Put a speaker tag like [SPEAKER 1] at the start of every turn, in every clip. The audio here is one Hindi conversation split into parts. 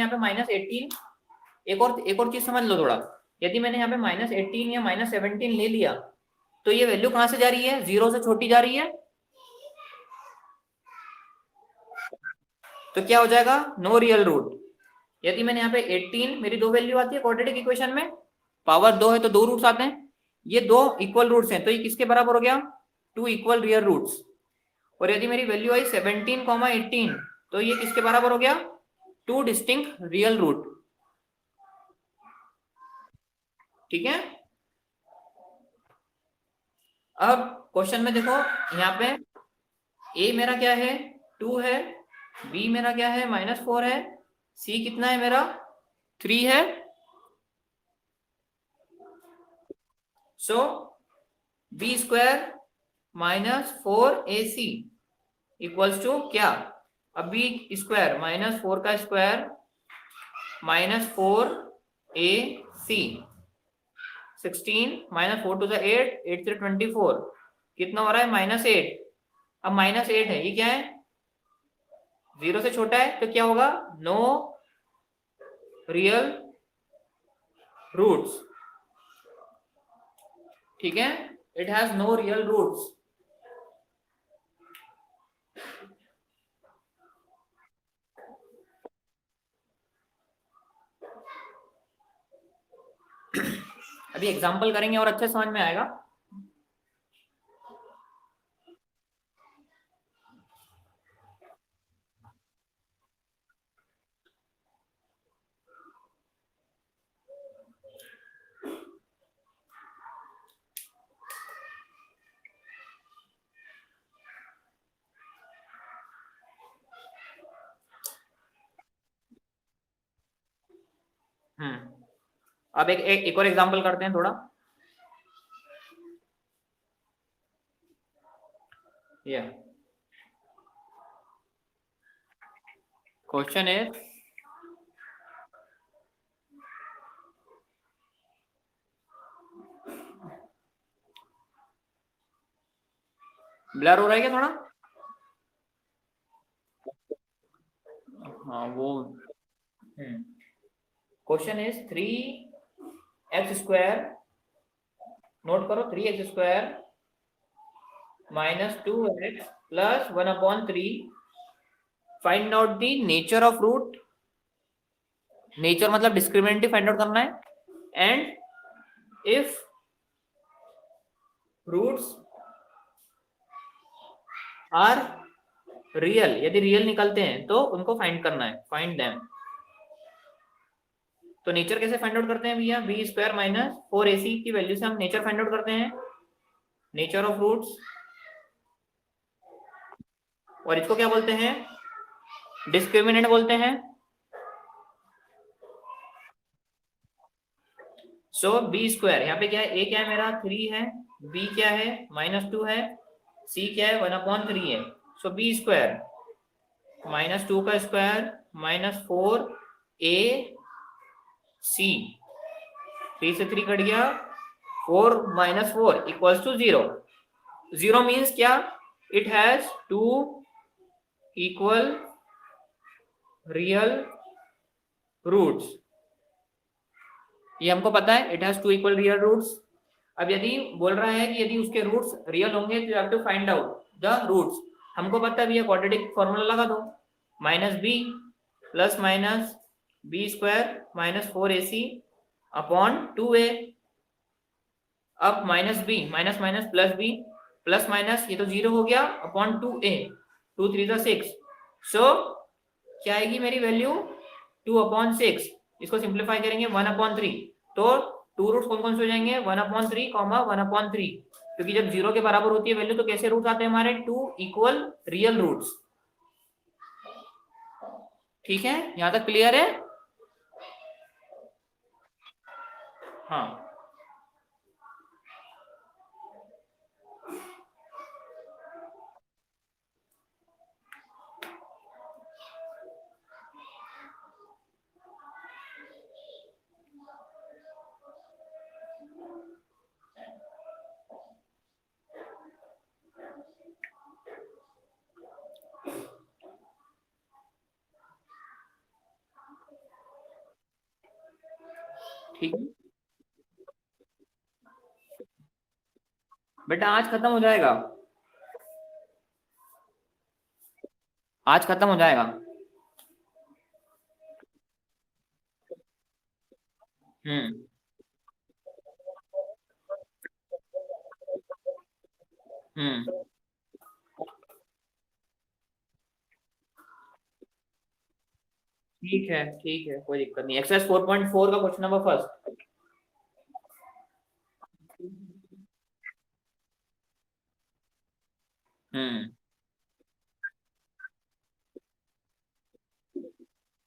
[SPEAKER 1] यहाँ पे -18, एक और चीज समझ लो थोड़ा, यदि मैंने यहाँ पे -18 या -17 ले लिया तो ये वैल्यू कहां से जा रही है, 0 से छोटी जा रही है, तो क्या हो जाएगा, नो रियल रूट। यदि मैंने यहाँ पे 18, मेरी दो वैल्यू आती है क्वाड्रेटिक इक्वेशन में, पावर 2 है तो 2 रूट्स आते हैं, ये 2 इक्वल रूट्स हैं तो ये किसके बराबर हो गया, 2 इक्वल रियल रूट्स। और यदि मेरी वैल्यू आई 17, 18 तो ये किसके बराबर हो गया, 2 डिस्टिंक्ट रियल रूट। ठीक है, अब क्वेश्चन में देखो यहाँ पे ए मेरा क्या है, 2 है, बी मेरा क्या है, -4 है, सी कितना है मेरा, 3 है। So B square -4ac equals to क्या, अब बी स्क्वायर -4 का स्क्वायर -4ac, 16 -4 to the 8, 8 से 24 कितना हो रहा है, -8। अब -8 है, ये क्या है, 0 से छोटा है तो क्या होगा, नो रियल रूट्स। ठीक है, it has no real roots. अभी एग्जांपल करेंगे और अच्छे समझ में आएगा। अब एक और एग्जांपल करते हैं थोड़ा। या क्वेश्चन है, ब्लर हो रहा है क्या थोड़ा, हाँ वो क्वेश्चन इज 3x², नोट करो, 3x² -2x + 1/3, find out the nature of root, nature मतलब डिस्क्रिमिनेंट फाइंड आउट करना है, and if roots are real, यदि रियल निकलते हैं तो उनको फाइंड करना है, फाइंड देम। तो नेचर कैसे फाइंड आउट करते हैं भैया, b² -4ac की वैल्यू से हम नेचर फाइंड आउट करते हैं, नेचर ऑफ रूट्स, और इसको क्या बोलते हैं, डिस्क्रिमिनेंट बोलते हैं। सो b², यहाँ पे क्या है, a क्या है मेरा 3 है, b क्या है -2 है, c क्या है 1/3 है। सो b² -2 का स्क्वायर -4ac, 3 से 3 कट गया, 4 - 4 = 0। 0 मीन्स क्या, it has 2 equal real roots, ये हमको पता है, it has 2 equal real roots. अब यदि बोल रहा है कि यदि उसके रूट्स रियल होंगे तो you have to find out the roots. हमको पता है भैया, क्वाड्रेटिक फॉर्मूला लगा दो, -b ± b² -4ac upon 2a। अब -b minus minus plus b plus minus, ये तो 0 हो गया, अपॉन 2a, 2 3 = 6। सो क्या आएगी मेरी वैल्यू, 2/6। इसको सिंप्लीफाई करेंगे 1/3, तो 2 रूट्स कौन कौन से हो जाएंगे, 1/3, 1/3, क्योंकि जब 0 के बराबर होती है वैल्यू तो कैसे रूट्स आते हैं हमारे, 2 इक्वल रियल रूट्स। ठीक है, यहां तक क्लियर है। हाँ, ठीक है बेटा, आज खत्म हो जाएगा, आज खत्म हो जाएगा। हम्म। हम्म। ठीक है, कोई दिक्कत नहीं। एक्सरसाइज 4.4 का क्वेश्चन नंबर फर्स्ट। हम्म।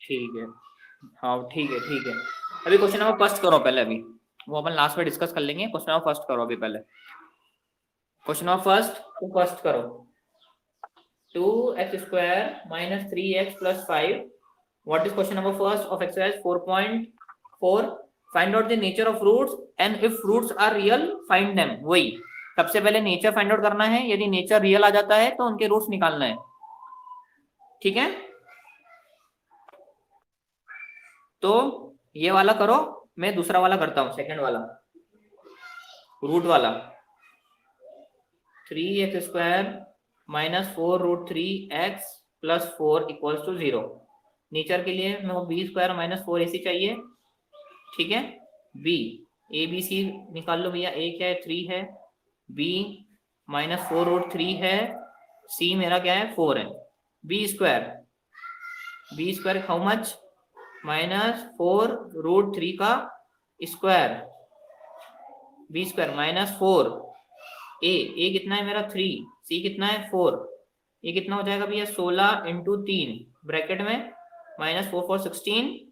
[SPEAKER 1] ठीक है। हाँ ठीक है, ठीक है। अभी क्वेश्चन नंबर फर्स्ट करो पहले, अभी वो अपन लास्ट में डिस्कस कर लेंगे। क्वेश्चन नंबर फर्स्ट करो अभी पहले। क्वेश्चन नंबर फर्स्ट तो फर्स्ट करो। 2x² minus 3x plus 5. What is question number first of exercise 4.4? Find out the nature of roots and if roots are real, find them. वही सबसे पहले नेचर फाइंड आउट करना है, यदि नेचर रियल आ जाता है तो उनके रूट्स निकालना है। ठीक है, तो ये वाला करो, मैं दूसरा वाला करता हूँ, सेकंड वाला, रूट वाला। 3x² minus 4√3x plus 4 equals to 0। Nature के लिए मेरे को b² माइनस 4ac चाहिए। ठीक है, b ए बी सी निकाल लो भैया। a क्या है, 3 है। b माइनस 4√3 है। c मेरा क्या है, 4 है। b² हाउ मच, माइनस 4√3 का स्क्वायर। b² minus 4। ए कितना है मेरा, 3। सी कितना है, 4। ये कितना हो जाएगा भैया, 16 × 3 ब्रैकेट में माइनस 4 4 16।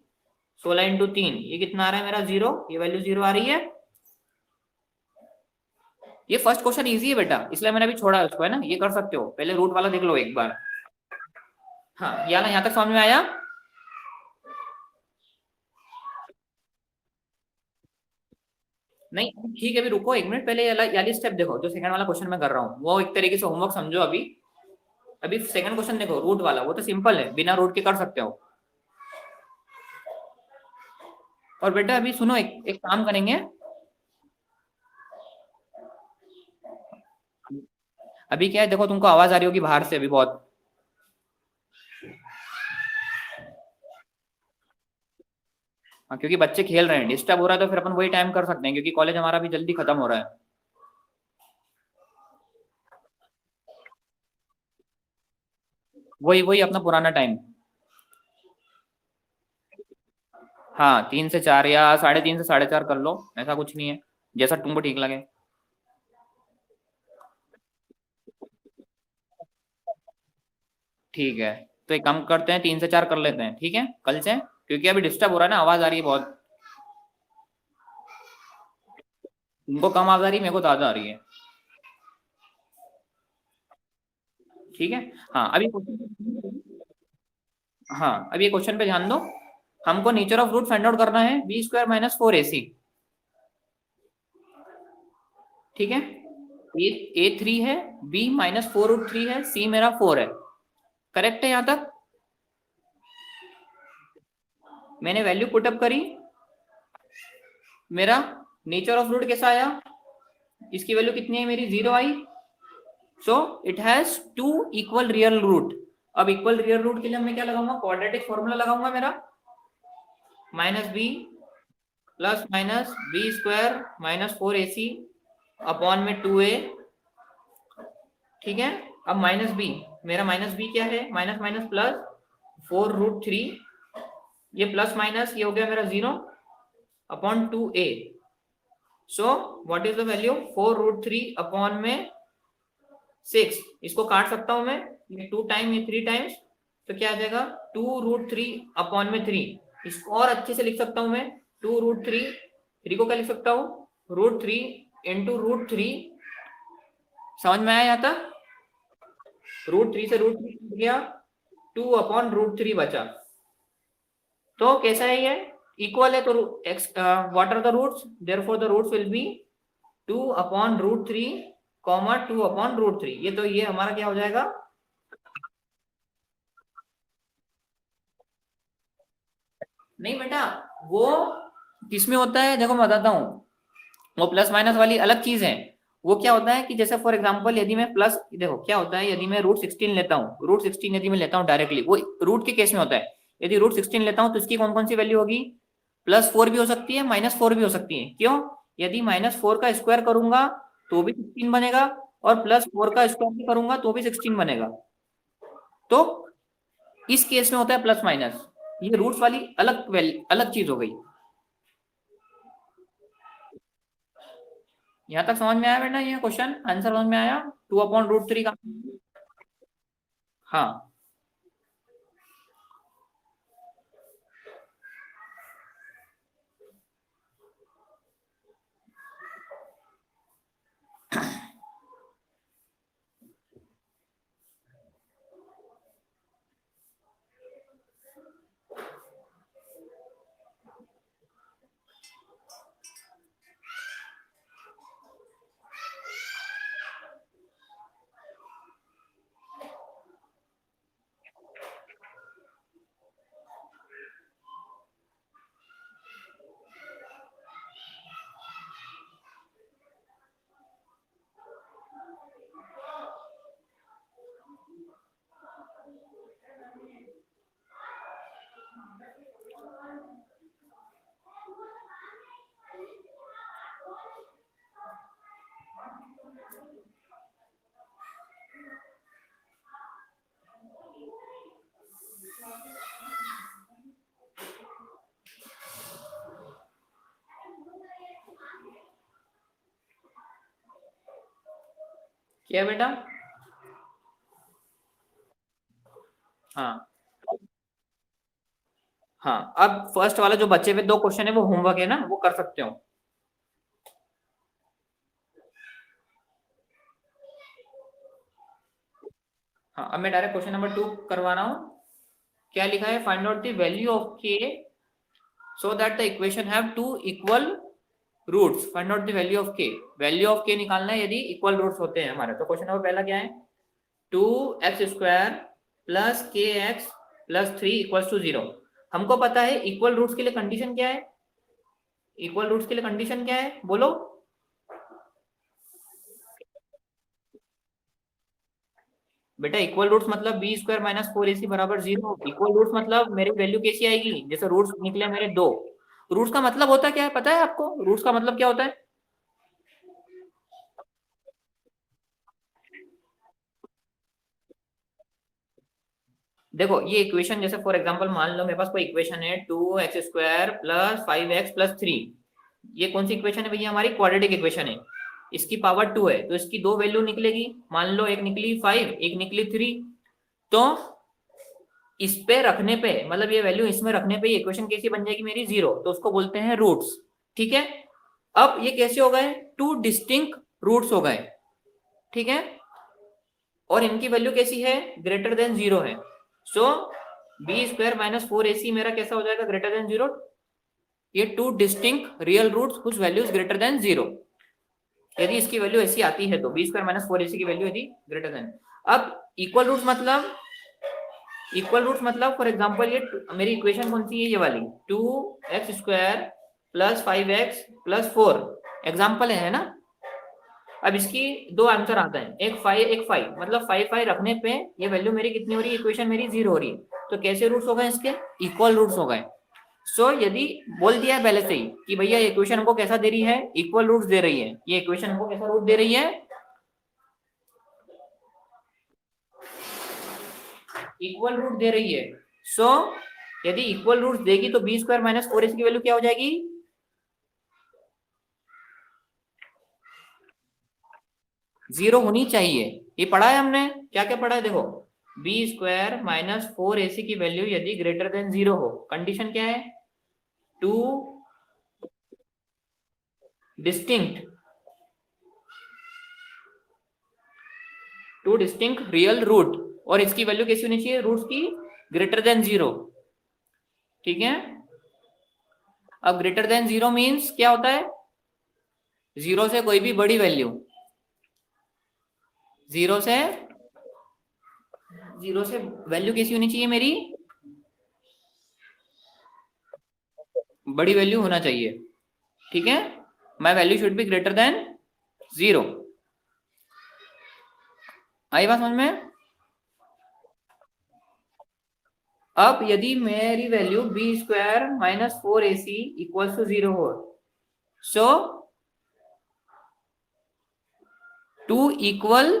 [SPEAKER 1] 16 × 3 ये कितना आ रहा है मेरा, 0। ये वैल्यू 0 आ रही है। ये फर्स्ट क्वेश्चन इजी है बेटा, इसलिए मैंने अभी छोड़ा है उसको, है ना। ये कर सकते हो, पहले रूट वाला देख लो एक बार। हाँ, यहाँ तक समझ में आया। नहीं ठीक है, अभी रुको एक मिनट, पहले ये स्टेप देखो। जो सेकंड वाला क्वेश्चन मैं कर रहा हूँ वो एक तरीके से होमवर्क समझो अभी। अभी सेकंड क्वेश्चन देखो, रूट वाला, वो तो सिंपल है, बिना रूट के कर सकते हो। और बेटा अभी सुनो, एक काम करेंगे। अभी क्या है, देखो तुमको आवाज आ रही होगी बाहर से अभी बहुत। हाँ, क्योंकि बच्चे खेल रहे हैं, डिस्टर्ब हो रहा है, तो फिर अपन वही टाइम कर सकते हैं, क्योंकि कॉलेज हमारा भी जल्दी खत्म हो रहा है। वही वही अपना पुराना टाइम। हाँ, 3 से 4 या 3:30 से 4:30 कर लो, ऐसा कुछ नहीं है, जैसा तुमको ठीक लगे। ठीक है, तो एक काम करते हैं, 3 से 4 कर लेते हैं, ठीक है, कल से। क्योंकि अभी डिस्टर्ब हो रहा है ना, आवाज आ रही है बहुत। तुमको कम आवाज आ रही है, मेरे को ज्यादा आ रही है। ठीक है। हाँ अभी, हाँ अभी ये क्वेश्चन पे ध्यान दो। हमको nature of root find out करना है, b² माइनस 4ac। ठीक है, ए 3 है, b माइनस 4√3 है, c मेरा 4 है। करेक्ट है यहाँ तक। मैंने वैल्यू पुटअप करी, मेरा नेचर ऑफ रूट कैसा आया, इसकी वैल्यू कितनी है मेरी, 0 आई। So it has 2 equal real root. अब इक्वल रियल रूट के लिए मैं क्या लगाऊंगा, क्वाड्रेटिक फॉर्मूला लगाऊंगा मेरा, minus B plus minus b² minus 4ac upon में 2a। ठीक है, अब माइनस बी, मेरा माइनस बी क्या है, माइनस माइनस प्लस 4√3, ये प्लस माइनस ये हो गया मेरा 0 upon 2a। So what is the value, 4√3 upon में 6। इसको काट सकता हूं मैं, ये 2 टाइम, ये 3 टाइम्स, तो क्या आ जाएगा, 2√3 अपॉन में 3। इसको और अच्छे से लिख सकता हूं मैं, 2√3, 3 को क्या लिख सकता हूं, √3 इंटू √3। समझ में आया यहाँ तक। √3 से √3 गया, 2 अपॉन √3 बचा। तो कैसा है ये, इक्वल है, तो x what are the roots, therefore the roots will be 2 upon √3 comma 2 upon √3। ये तो ये हमारा क्या हो जाएगा, नहीं बेटा वो किसमें होता है, देखो मैं बताता हूँ, वो प्लस माइनस वाली अलग चीज है। वो क्या होता है कि जैसे फॉर एग्जांपल यदि मैं प्लस, देखो क्या होता है, यदि मैं रूट 16 लेता हूँ, रूट 16 यदि मैं लेता हूँ डायरेक्टली, वो रूट के केस में होता है। यदि रूट 16 लेता हूँ तो इसकी कौन कौन सी वैल्यू होगी, +4 भी हो सकती है, -4 भी हो सकती है। क्यों, यदि -4 का स्क्वायर करूंगा तो भी 16 बनेगा, और +4 का स्क्वायर भी करूंगा तो भी 16 बनेगा। तो इस केस में होता है प्लस माइनस। ये रूट्स वाली अलग वैल्यू, अलग चीज हो गई। यहां तक समझ में आया बेटा, ये क्वेश्चन आंसर समझ में आया, 2/√3 का। हाँ। क्या बेटा। हाँ। हाँ, अब फर्स्ट वाला जो बच्चे पे 2 क्वेश्चन है वो होमवर्क है ना, वो कर सकते हो। हाँ, अब मैं डायरेक्ट क्वेश्चन नंबर 2 करवा रहा हूँ। क्या लिखा है, find out the value of K so that the equation have 2 equal roots. Find out the value of K, value of K निकालना है यदि इक्वल रूट्स होते हैं हमारे। तो क्वेश्चन नंबर पहला क्या है, 2x² प्लस kx प्लस 3 = 0। हमको पता है इक्वल रूट्स के लिए कंडीशन क्या है, इक्वल रूट्स के लिए कंडीशन क्या है बोलो। बेटा इक्वल रूट्स मतलब b² - 4ac बराबर 0। इक्वल रूट्स मतलब मेरी वैल्यू कैसी आएगी, जैसे रूट्स निकले मेरे 2। रूट्स का मतलब होता क्या है पता है आपको, रूट्स का मतलब क्या होता है। देखो ये इक्वेशन, जैसे फॉर एग्जांपल मान लो मेरे पास कोई इक्वेशन है 2x² प्लस 5x प्लस 3। ये कौन सी इक्वेशन है भैया, हमारी क्वाड्रेटिक इक्वेशन है। इसकी पावर 2 है तो इसकी 2 वैल्यू निकलेगी। मान लो एक निकली 5, एक निकली 3। तो इस पे रखने पे, मतलब ये वैल्यू इसमें रखने पे इक्वेशन कैसी बन जाएगी मेरी, 0। तो उसको बोलते हैं रूट्स। ठीक है। अब ये कैसे हो गए, 2 डिस्टिंक्ट रूट्स हो गए। ठीक है। और इनकी वैल्यू कैसी है, >0 है। सो b² - 4ac मेरा कैसा हो जाएगा, >0। ये 2 distinct real roots whose value is >0। यदि इसकी वैल्यू ऐसी आती है तो b² - 4ac की वैल्यू यदि ग्रेटर देन। अब इक्वल रूट्स मतलब फॉर एग्जांपल ये मेरी इक्वेशन कौन सी है, ये वाली 2x² plus 5x plus 4 example है ना। अब इसकी 2 आंसर आते हैं, एक 5 एक 5, मतलब 5 रखने पे ये वैल्यू मेरी कितनी हो रही है, इक्वेशन मेरी 0 हो रही है। तो कैसे रूट्स हो गए इसके, इक्वल रूट्स हो गए। सो यदि बोल दिया है पहले से ही कि भैया ये इक्वेशन हमको कैसा दे रही है, इक्वल रूट्स दे रही है, ये इक्वेशन हमको कैसा रूट दे रही है, इक्वल रूट दे रही है। सो यदि इक्वल रूट्स देगी तो b² - 4ac की वैल्यू क्या हो जाएगी, 0 होनी चाहिए। ये पढ़ा है हमने, क्या क्या पढ़ा है देखो, b² - 4ac की वैल्यू यदि >0 हो, कंडीशन क्या है, टू डिस्टिंक्ट रियल रूट, और इसकी वैल्यू कैसी होनी चाहिए, रूट्स की >0। ठीक है। अब >0 मीन्स क्या होता है, 0 से कोई भी बड़ी वैल्यू, 0 से 0 से वैल्यू कैसी होनी चाहिए मेरी, बड़ी वैल्यू होना चाहिए, ठीक है। My value should be greater than 0। आई बात समझ में? अब यदि मेरी value b² - 4ac equals to 0 हो, सो 2 इक्वल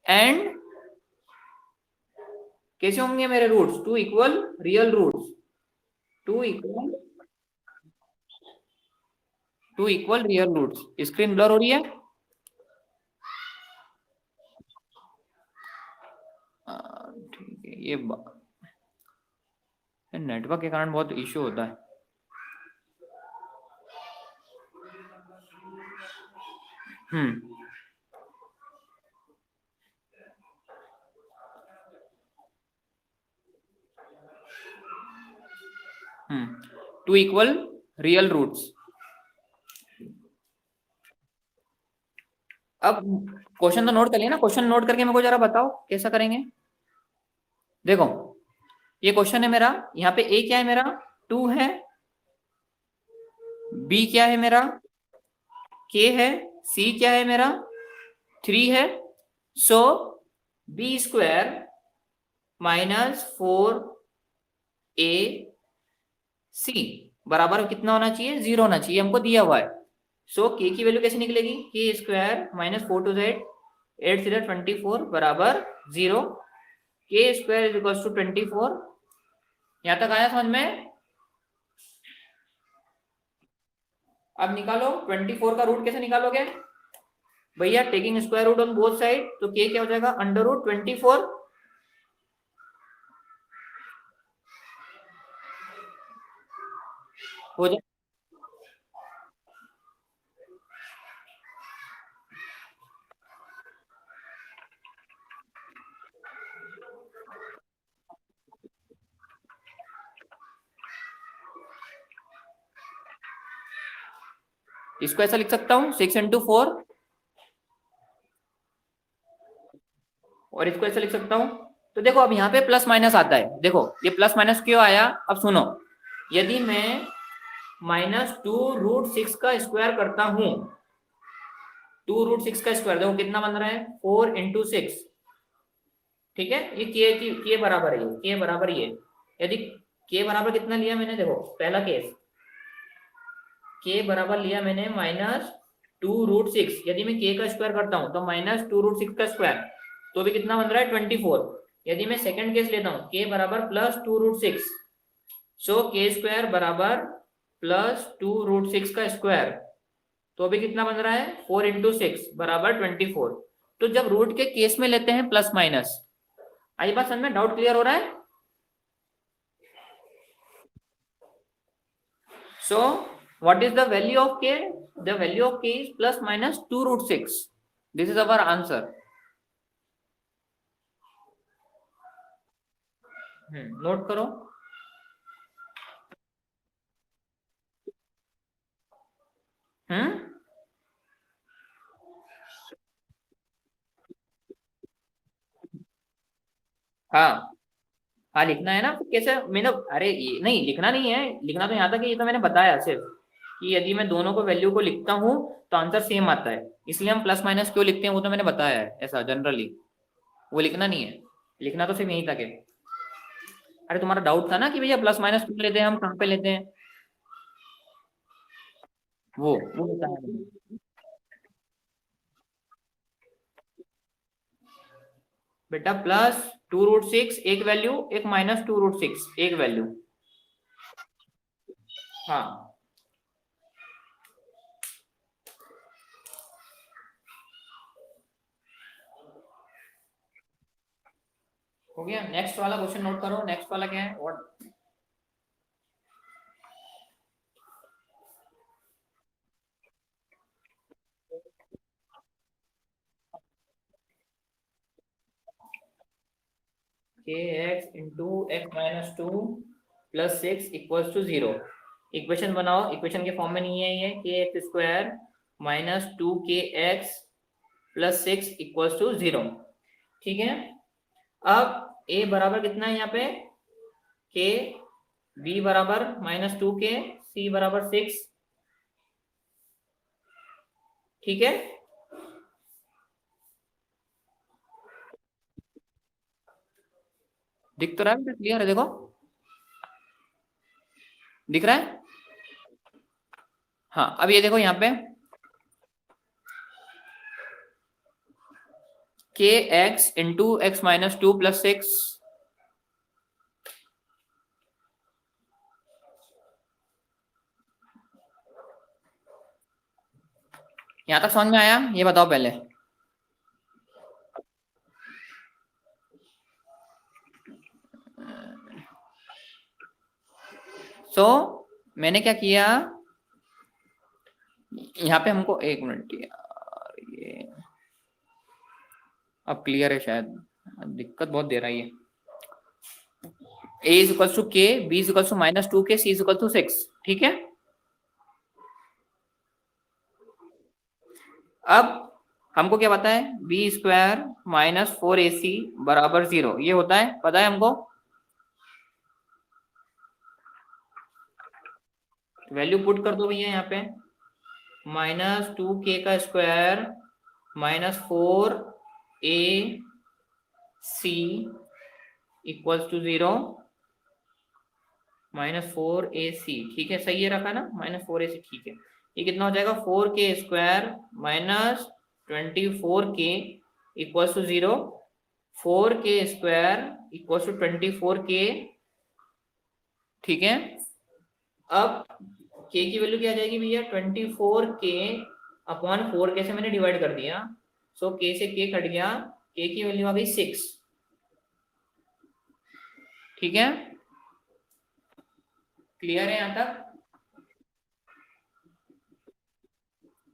[SPEAKER 1] एंड कैसे होंगे मेरे roots? 2 equal real roots, 2 equal real roots. Screen blur हो रही है? ठीक है, ये नेटवर्क के कारण बहुत इश्यू होता है। हम्म 2 इक्वल रियल रूट्स। अब क्वेश्चन तो नोट कर लिया ना? क्वेश्चन नोट करके मेरे को जरा बताओ कैसा करेंगे। देखो ये क्वेश्चन है मेरा, यहाँ पे a क्या है मेरा? 2 है, b क्या है मेरा? k है, c क्या है मेरा? 3 है। सो b² - 4ac बराबर कितना होना चाहिए? 0 होना चाहिए, हमको दिया हुआ है। सो k की वैल्यू कैसे निकलेगी? k² - 4 2 8 8 0 24 बराबर 0। k² = 24। यहां तक आया समझ में? अब निकालो 24 का रूट। कैसे निकालोगे भैया? Taking square root on both side, तो k क्या हो जाएगा? √24 हो जाए। इसको ऐसा लिख सकता हूँ 6 × 4, और इसको ऐसा लिख सकता हूँ। तो देखो अब यहाँ पे प्लस माइनस आता है। देखो ये प्लस माइनस क्यों आया? अब सुनो, यदि मैं -2√6 का स्क्वायर करता हूँ, 2√6 का स्क्वायर देखो कितना बन रहा है? 4 × 6, ठीक है। ये के बराबर है, के बराबर ये। यदि के बराबर कितना लिया मैंने? देखो पहला केस, के बराबर लिया मैंने -2√6। यदि मैं के का स्क्वायर करता हूँ तो -2√6 का स्क्वायर, तो भी कितना बन रहा है? 24। यदि मैं सेकंड केस लेता हूँ, के बराबर +2√6, सो k² बराबर +2√6 का स्क्वायर, तो भी कितना बन रहा है? 4 × 6 बराबर 24। तो जब रूट के केस में लेते हैं प्लस माइनस, आई बात समझ में? डाउट क्लियर हो रहा है? So what is the value of k? The value of k is ±2√6. This is our answer. Note करो। हाँ हाँ लिखना है ना। तो कैसे मैंने, अरे ये नहीं लिखना नहीं है, लिखना तो यहाँ तक है। ये तो मैंने बताया सिर्फ कि यदि मैं दोनों को वैल्यू को लिखता हूँ तो आंसर सेम आता है, इसलिए हम प्लस माइनस क्यों लिखते हैं वो तो मैंने बताया है। ऐसा जनरली वो लिखना नहीं है, लिखना तो सिर्फ यहीं तक है। अरे तुम्हारा डाउट था ना कि भैया प्लस माइनस क्यों लेते हैं, हम कहाँ पे लेते हैं, वो बताया मैंने। बेटा +2√6 एक वैल्यू, एक -2√6 एक वैल्यू। हाँ हो गया। नेक्स्ट वाला क्वेश्चन नोट करो। नेक्स्ट वाला क्या है? What kx × x-2 + 6 = 0। इक्वेशन बनाओ। इक्वेशन के फॉर्म में नहीं है ये। kx² - 2kx + 6 = 0, ठीक है। अब a बराबर कितना है यहाँ पे? k b बराबर -2k, c बराबर 6। ठीक है, दिख तो रहा है, क्लियर है, देखो दिख रहा है। हाँ, अब ये देखो यहाँ पे के x into x minus 2 plus 6, यहां तक समझ में आया? ये बताओ पहले। सो मैंने क्या किया, यहाँ पे हमको, एक मिनट यार, ये अब क्लियर है शायद, दिक्कत बहुत दे रहा है ये। a is equal to k, b is equal to -2k, c is equal to 6। ठीक है, अब हमको क्या पता है, b स्क्वायर -4ac बराबर 0, ये होता है, पता है हमको। वैल्यू पुट कर दो भैया यहाँ पे, -2k का square -4ac equals to 0, -4ac। ठीक है, सही है रखा ना, -4ac। ठीक है, ये कितना हो जाएगा, 4k square -24k equals to 0, 4k square equals to 24k। ठीक है, अब k की वैल्यू क्या आ जाएगी भैया, 24k अपॉन 4k से मैंने डिवाइड कर दिया, सो k से k कट गया, k की वैल्यू आ गई 6। ठीक है, क्लियर है यहां तक?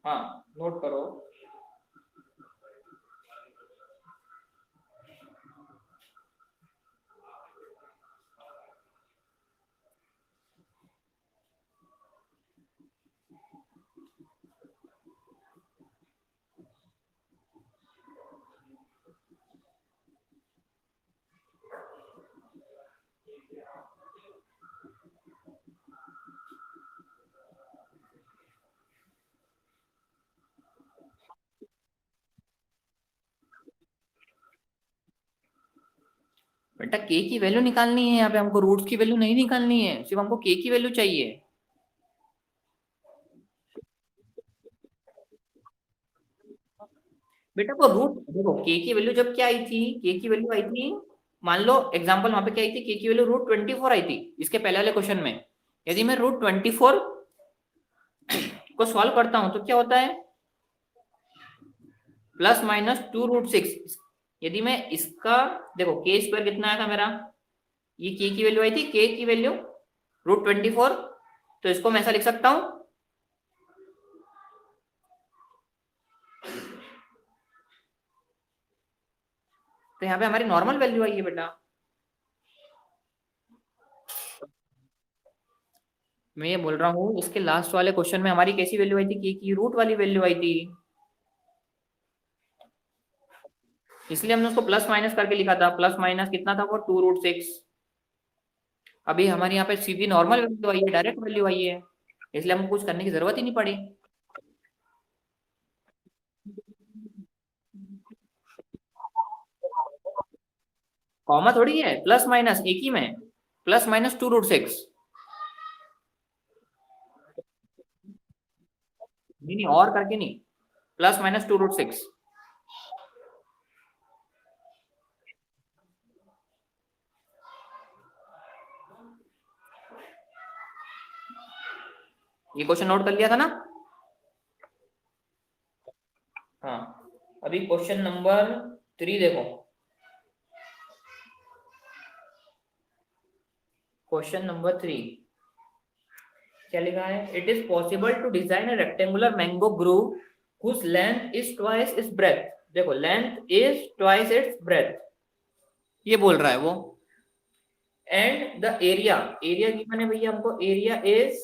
[SPEAKER 1] हाँ, नोट करो। बेटा के की वैल्यू निकालनी है, यहाँ पे हमको रूट्स की वैल्यू नहीं निकालनी है, सिर्फ हमको के की वैल्यू चाहिए। बेटा वो रूट देखो, के की वैल्यू जब क्या आई थी, के की वैल्यू आई थी, मान लो एग्जांपल वहां पे क्या आई थी, के की वैल्यू √24 आई थी इसके पहले वाले क्वेश्चन में। यदि मैं √24 को सॉल्व करता हूं तो क्या होता है, +-2√6। यदि मैं इसका देखो, के स्क्वायर कितना आया था मेरा, ये के की वैल्यू आई थी, के की वैल्यू √24, तो इसको मैं ऐसा लिख सकता हूं, तो यहाँ पे हमारी नॉर्मल वैल्यू आई है बेटा। मैं ये बोल रहा हूँ, इसके लास्ट वाले क्वेश्चन में हमारी कैसी वैल्यू आई थी, के की रूट वाली वैल्यू आई थी, इसलिए हमने उसको प्लस माइनस करके लिखा था, प्लस माइनस कितना था वो, 2√6। अभी हमारे यहाँ पे सीधी नॉर्मल वैल्यू आई है, डायरेक्ट वैल्यू आई है, इसलिए हमको कुछ करने की जरूरत ही नहीं पड़ी। कॉमा थोड़ी है, प्लस माइनस एक ही में, +-2√6। नहीं नहीं, और करके नहीं, +-2√6। ये क्वेश्चन नोट कर लिया था ना? हाँ, अभी क्वेश्चन नंबर 3 देखो। क्वेश्चन नंबर 3 क्या लिखा है, it is possible to design a rectangular mango grove whose length is twice its breadth। देखो, length is twice its breadth, ये बोल रहा है वो। And the area, area given है भैया हमको, एरिया इज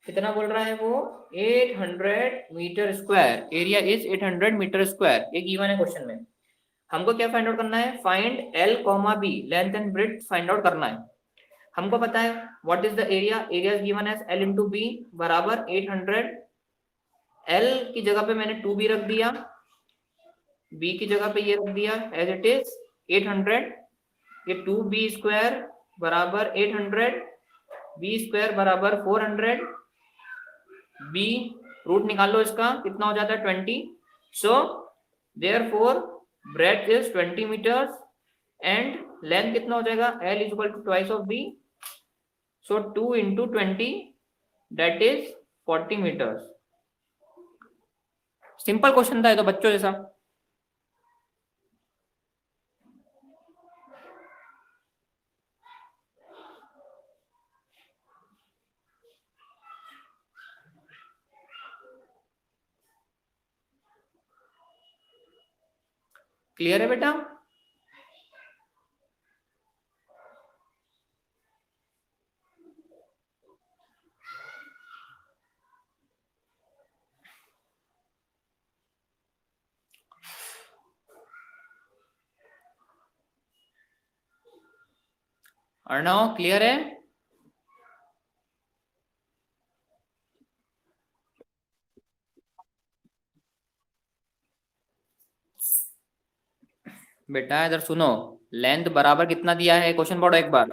[SPEAKER 1] कितना बोल रहा है वो, 800 metre square, area is 800 metre square, ये गिवन है क्वेश्चन में। हमको क्या फाइंड आउट करना है, find L, B, length and breadth find out करना है। हमको पता है what is the area, area is given as L into B बराबर 800। L की जगह पे मैंने 2b रख दिया, b की जगह पे ये रख दिया एज इट इज 800। ये 2b स्क्वायर बराबर 800, b स्क्वायर बराबर 400, b रूट निकालो इसका कितना हो जाता है 20। So therefore breadth is 20 metres and length कितना हो जाएगा L is equal to twice of b। So 2 into 20 that is 40 metres. Simple question था ये तो बच्चों जैसा। क्लियर है बेटा? अर्णव क्लियर है? बेटा इधर सुनो, लेंथ बराबर कितना दिया है क्वेश्चन पढ़ो एक बार।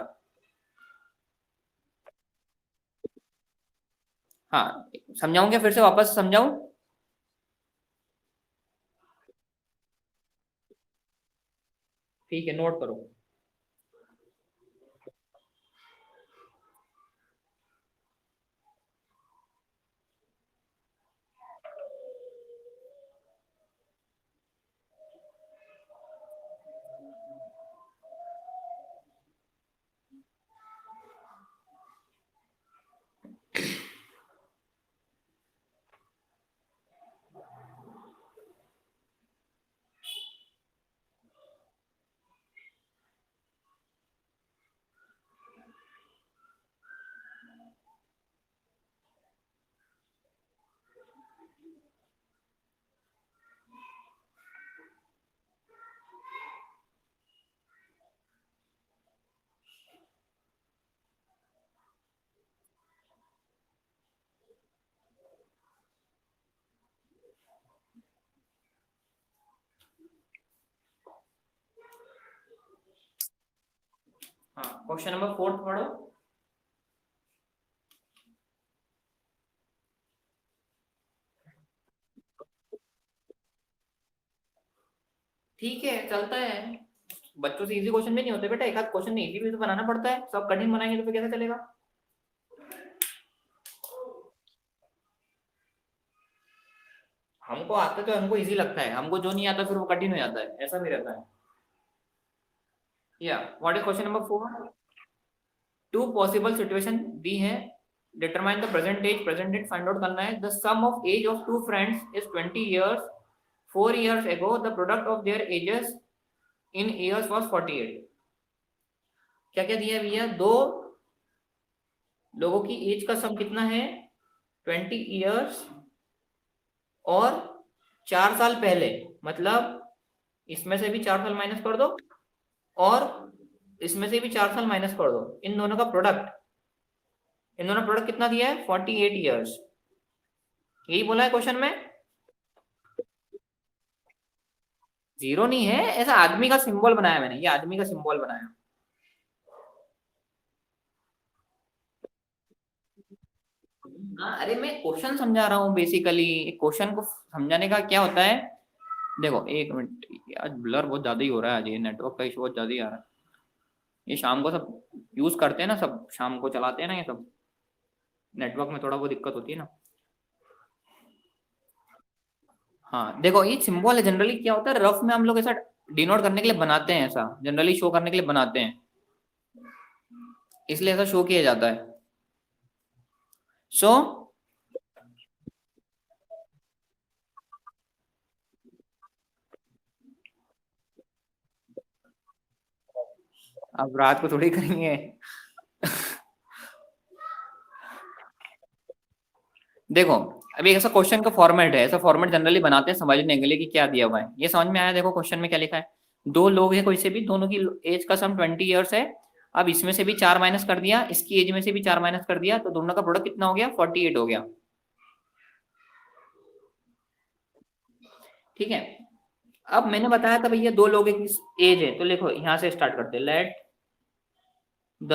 [SPEAKER 1] हाँ समझाऊं क्या, फिर से वापस समझाऊं? ठीक है नोट करो। हाँ क्वेश्चन नंबर 4 पढ़ो। ठीक है चलता है, बच्चों से इजी क्वेश्चन भी नहीं होते बेटा, एक आध क्वेश्चन इजी भी तो बनाना पड़ता है, सब कठिन बनाएंगे तो फिर कैसे चलेगा। हमको आता तो हमको इजी लगता है, हमको जो नहीं आता फिर वो कठिन हो जाता है, ऐसा भी रहता है। या what is question number 4? Two possible situation दी है, determine the present age, present date find out करना है। The sum of age of two friends is 20 years, 4 years ago the product of their ages in years was 48। क्या क्या दिया है भैया, दो लोगों की एज का सम कितना है 20 years और 4 साल पहले, मतलब इसमें से भी 4 साल माइनस कर दो और इसमें से भी 4 साल माइनस कर दो, इन दोनों का प्रोडक्ट, इन दोनों प्रोडक्ट कितना दिया है 48 years। यही बोला है क्वेश्चन में। जीरो नहीं है, ऐसा आदमी का सिंबल बनाया मैंने, ये आदमी का सिंबल बनाया। हाँ अरे मैं क्वेश्चन समझा रहा हूँ बेसिकली, क्वेश्चन को समझाने का क्या होता है। देखो एक मिनट, आज ब्लर बहुत ज्यादा ही हो रहा है, आज ये नेटवर्क का इशू बहुत ज्यादा ही आ रहा है। ये शाम को सब यूज करते हैं ना, सब शाम को चलाते हैं ना ये सब, नेटवर्क में थोड़ा बहुत दिक्कत होती है ना। हाँ देखो ये सिंबल है, जनरली क्या होता है रफ में हम लोग ऐसा डिनोट करने के लिए बनाते हैं, ऐसा जनरली शो करने के लिए बनाते हैं, इसलिए ऐसा शो किया जाता है। सो अब रात को थोड़ी करेंगे। देखो अभी ऐसा क्वेश्चन का फॉर्मेट है, ऐसा फॉर्मेट जनरली बनाते हैं समझने के लिए कि क्या दिया हुआ है, ये समझ में आया। देखो क्वेश्चन में क्या लिखा है, दो लोग हैं कोई से भी, दोनों की एज का सम 20 years है अब इसमें से भी 4 माइनस कर दिया, इसकी एज में से भी 4 माइनस कर दिया, तो दोनों का प्रोडक्ट कितना हो गया? 48 हो गया। ठीक है। अब मैंने बताया था भैया दो लोगों की एज है, तो देखो यहां से स्टार्ट करते हैं। लेट द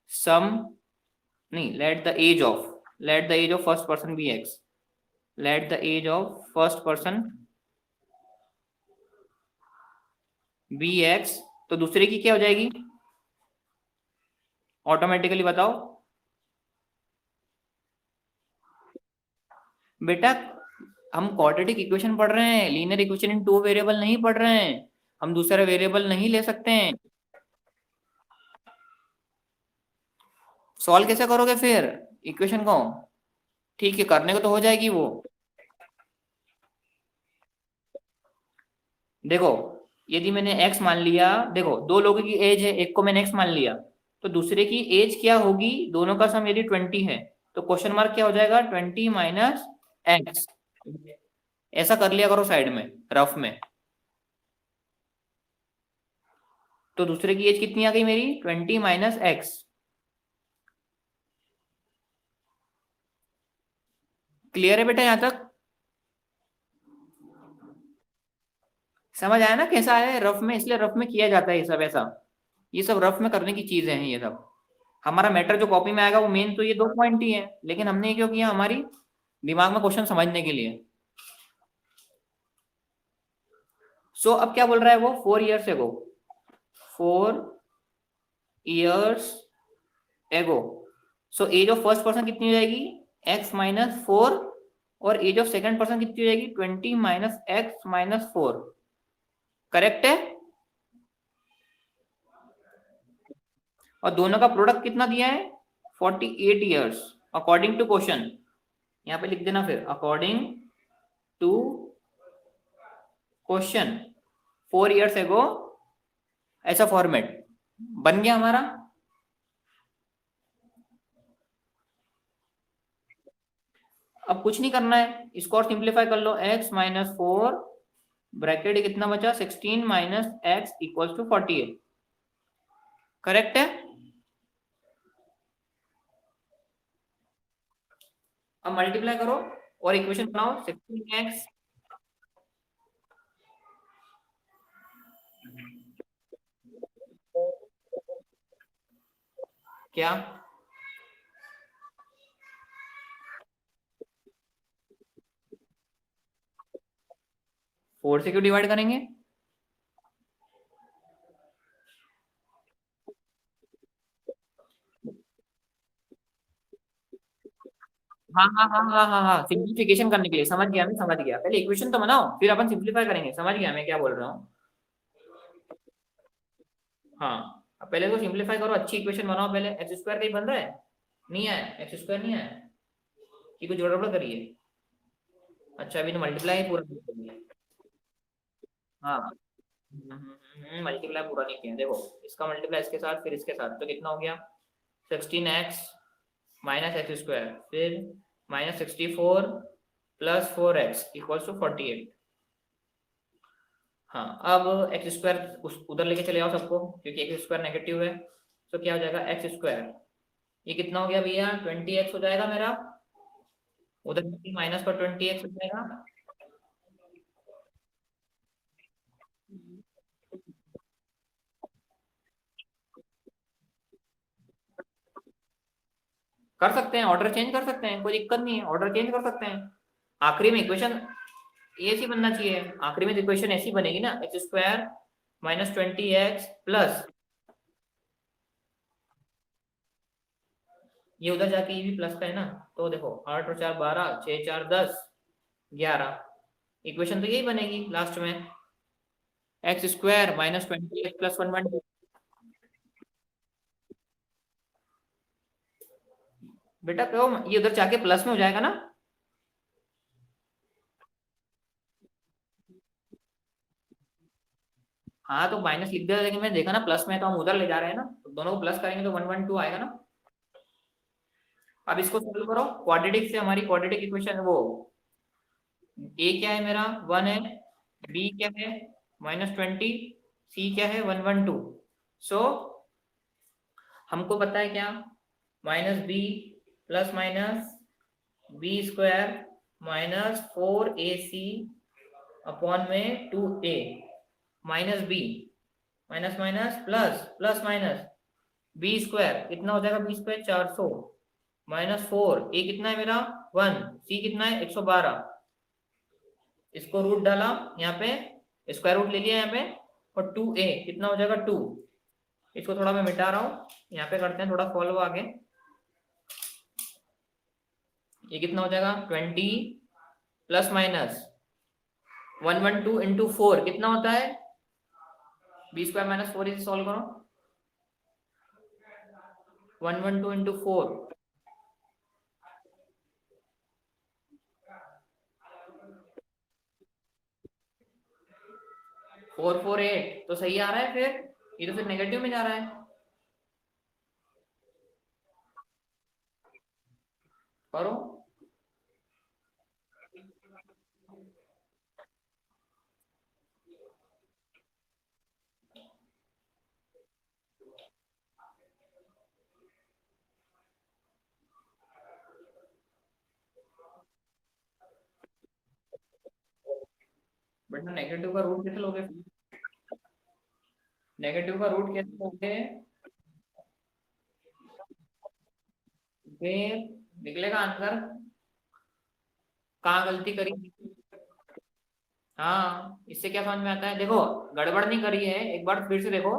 [SPEAKER 1] सम, नहीं, let the age of first person be X, let the age of first person be X, तो दूसरे की क्या हो जाएगी ऑटोमेटिकली, बताओ बेटा। हम क्वाड्रेटिक इक्वेशन पढ़ रहे हैं, linear equation in two variable नहीं पढ़ रहे हैं, हम दूसरा वेरिएबल नहीं ले सकते हैं। सॉल्व कैसे करोगे फिर इक्वेशन को? ठीक है, करने को तो हो जाएगी वो। देखो यदि मैंने x मान लिया, देखो दो लोगों की एज है, एक को मैंने x मान लिया, तो दूसरे की एज क्या होगी? दोनों का सम यदि 20 है, तो क्वेश्चन मार्क क्या हो जाएगा? 20 माइनस एक्स। ऐसा कर लिया करो साइड में, रफ में। तो दूसरे की एज कितनी आ गई मेरी? 20 माइनस एक्स। क्लियर है बेटा? यहां तक समझ आया ना कैसा है रफ में? इसलिए रफ में किया जाता है ये सब, ऐसा ये सब रफ में करने की चीजें हैं ये सब। हमारा मैटर जो कॉपी में आएगा वो मेन तो ये 2 पॉइंट ही है, लेकिन हमने ये क्यों किया? हमारी दिमाग में क्वेश्चन समझने के लिए। सो अब क्या बोल रहा है वो? 4 years एगो, 4 years ago. So age of first person कितनी हो जाएगी? x-4, और एज ऑफ सेकंड पर्सन कितनी हो जाएगी? 20 माइनस x-4। करेक्ट है? और दोनों का प्रोडक्ट कितना दिया है? 48 years अकॉर्डिंग टू क्वेश्चन। यहाँ पे लिख देना फिर, अकॉर्डिंग टू क्वेश्चन 4 years एगो, ऐसा फॉर्मेट बन गया हमारा। अब कुछ नहीं करना है, इसको और सिंप्लीफाई कर लो। x-4 ब्रैकेट कितना बचा? 16 minus X equal to 48। Correct है? अब मल्टीप्लाई करो और इक्वेशन बनाओ। 16x क्या 4 से क्यों डिवाइड करेंगे? हाँ हाँ हाँ हाँ हाँ हाँ, सिंप्लीफिकेशन करने के लिए। समझ गया, मैं समझ गया। पहले इक्वेशन तो बनाओ, फिर अपन सिंप्लीफाई करेंगे। समझ गया मैं क्या बोल रहा हूँ? हाँ, अब पहले तो सिंप्लीफाई करो, अच्छी इक्वेशन बनाओ पहले। एक्स स्क्वायर कहीं बन रहा है? नहीं आया एक्स स्क्वायर, नहीं आया कि कुछ गड़बड़ करिए? अच्छा, अभी तो मल्टीप्लाई पूरा नहीं किया। हाँ, मल्टीप्लाई पूरा नहीं किया। देखो इसका मल्टीप्लाई इसके साथ, फिर इसके साथ, तो कितना हो गया? 16x माइनस एक्स स्क्वायर, फिर minus 64 plus 4x equals to 48। हाँ, अब एक्स स्क्वायर उस उधर लेके चले जाओ सबको, क्योंकि एक्स स्क्वायर नेगेटिव है। तो क्या हो जाएगा? एक्स स्क्वायर ये कितना हो गया भैया? 20x हो जाएगा मेरा। उधर माइनस पर 20x हो जाएगा। कर सकते हैं, ऑर्डर चेंज कर सकते हैं, कोई दिक्कत नहीं है, ऑर्डर चेंज कर सकते हैं। आखिरी में इक्वेशन ऐसी बनना चाहिए, आखिरी में इक्वेशन ऐसी बनेगी ना, x square minus 20x plus, ये उधर जाके ये भी प्लस का है ना, तो देखो 8 और 4 12, 6 4 10 11, इक्वेशन तो यही बनेगी लास्ट में। X square minus 20x plus 112। बेटा क्यों, ये उधर जाके प्लस में हो जाएगा ना? हाँ तो माइनस लिख दिया, लेकिन मैंने देखा ना प्लस में, तो हम उधर ले जा रहे हैं ना, तो दोनों को प्लस करेंगे तो 112 आएगा ना। अब इसको सोल्व करो क्वाड्रेटिक से। हमारी क्वाड्रेटिक इक्वेशन वो, ए क्या है मेरा? 1 है, बी क्या है? -20, सी क्या है? 112। सो हमको पता है क्या, minus B plus minus B square minus 4ac upon में 2a minus B minus minus plus plus minus B square कितना हो जाएगा, बी स्क्वायर 400 माइनस 4 ए कितना है मेरा 1, सी कितना है 112, इसको रूट डाला यहाँ पे, स्क्वायर रूट ले लिया यहाँ पे, और 2a कितना हो जाएगा 2, इसको थोड़ा मैं मिटा रहा हूँ, यहाँ पे करते हैं थोड़ा सॉल्व आगे, ये कितना हो जाएगा 20 प्लस माइनस 112 इंटू 4 कितना होता है, बी स्क्वायर माइनस 4 इसे सॉल्व करो, 112 इंटू 4 448 तो सही आ रहा है, फिर ये तो फिर नेगेटिव में जा रहा है, करो बेटा, नेगेटिव का रूट कैसे लोगे, नेगेटिव का रूट कैसे लोगे, फिर निकलेगा आंसर, कहाँ गलती करी, हाँ इससे क्या समझ में आता है, देखो गड़बड़ नहीं करी है, एक बार फिर से देखो,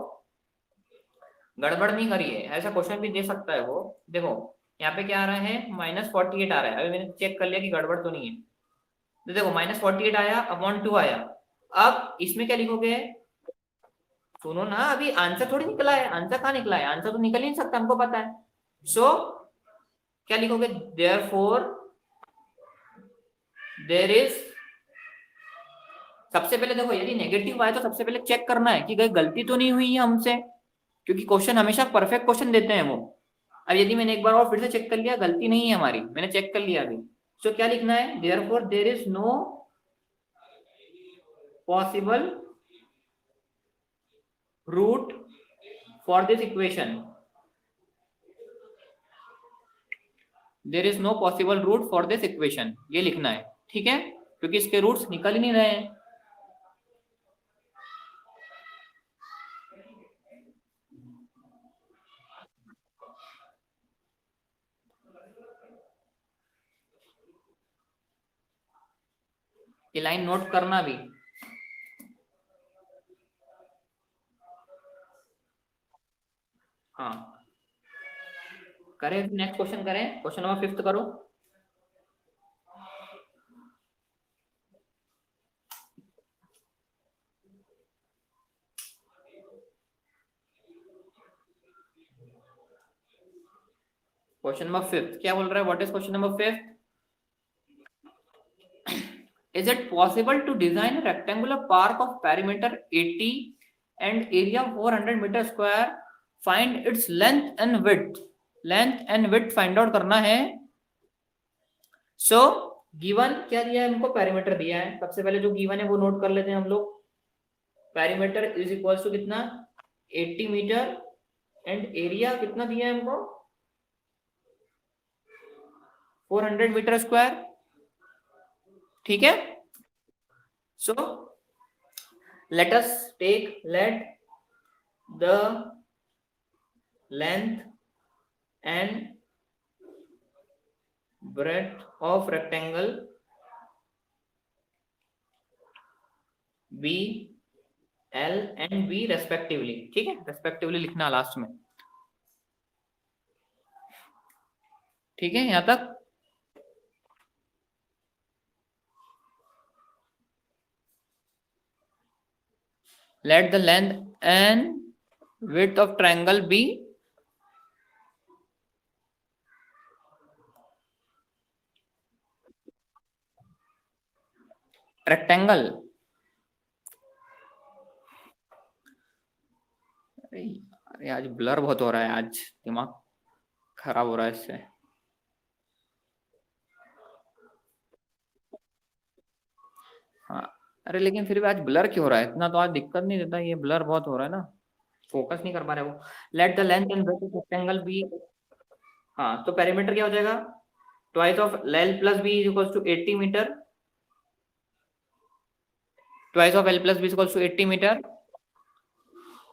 [SPEAKER 1] गड़बड़ नहीं करी है, ऐसा क्वेश्चन भी दे सकता है वो, देखो यहाँ पे क्या आ रहा है -48 आ रहा है, अभी मैंने चेक कर लिया कि गड़बड़ तो नहीं है, तो देखो -48 आया अपॉन 2 आया, अब इसमें क्या लिखोगे, सुनो ना, अभी आंसर थोड़ी निकला है, आंसर कहाँ निकला है, आंसर तो निकल ही नहीं सकता, हमको पता है, सो क्या लिखोगे, देयरफॉर देयर इज, सबसे पहले देखो यदि नेगेटिव आए तो सबसे पहले चेक करना है कि कहीं गलती तो नहीं हुई है हमसे, क्योंकि क्वेश्चन हमेशा परफेक्ट क्वेश्चन देते हैं वो, अब यदि मैंने एक बार और फिर से चेक कर लिया गलती नहीं है हमारी, मैंने चेक कर लिया अभी, सो क्या लिखना है, therefore there is no possible root for this equation, there is no possible root for this equation, ये लिखना है, ठीक है, क्योंकि इसके रूट्स निकल ही नहीं रहे हैं, ये लाइन नोट करना भी, हाँ करें, नेक्स्ट क्वेश्चन करें, क्वेश्चन नंबर 5 करो, क्वेश्चन नंबर 5 क्या बोल रहा है, what is question number 5, is it possible to design a rectangular park of perimeter 80 and area 400 meter square, find its length and width, length and width find out करना है, सो गिवन क्या दिया है हमको, पेरीमीटर दिया है, सबसे पहले जो गिवन है वो नोट कर लेते हैं हम लोग, पेरीमीटर इज इक्वल्स टू कितना 80 मीटर एंड एरिया कितना दिया है हमको 400 मीटर स्क्वायर, ठीक है, सो let us take let the length and breadth of rectangle b l and b respectively, ठीक है, respectively लिखना लास्ट में, ठीक है, यहां तक let the length and width of triangle be rectangle, अरे आज ब्लर बहुत हो रहा है, आज दिमाग खराब हो रहा है इससे, हाँ अरे लेकिन फिर भी आज ब्लर क्यों हो रहा है इतना, तो आज दिक्कत नहीं देता, ये ब्लर बहुत हो रहा है ना, फोकस नहीं कर पा रहे वो। Let the length and breadth of rectangle be, हाँ तो पेरीमीटर क्या हो जाएगा, twice of L plus B is equal to 80 metre, twice of L plus B is equal to 80 metre.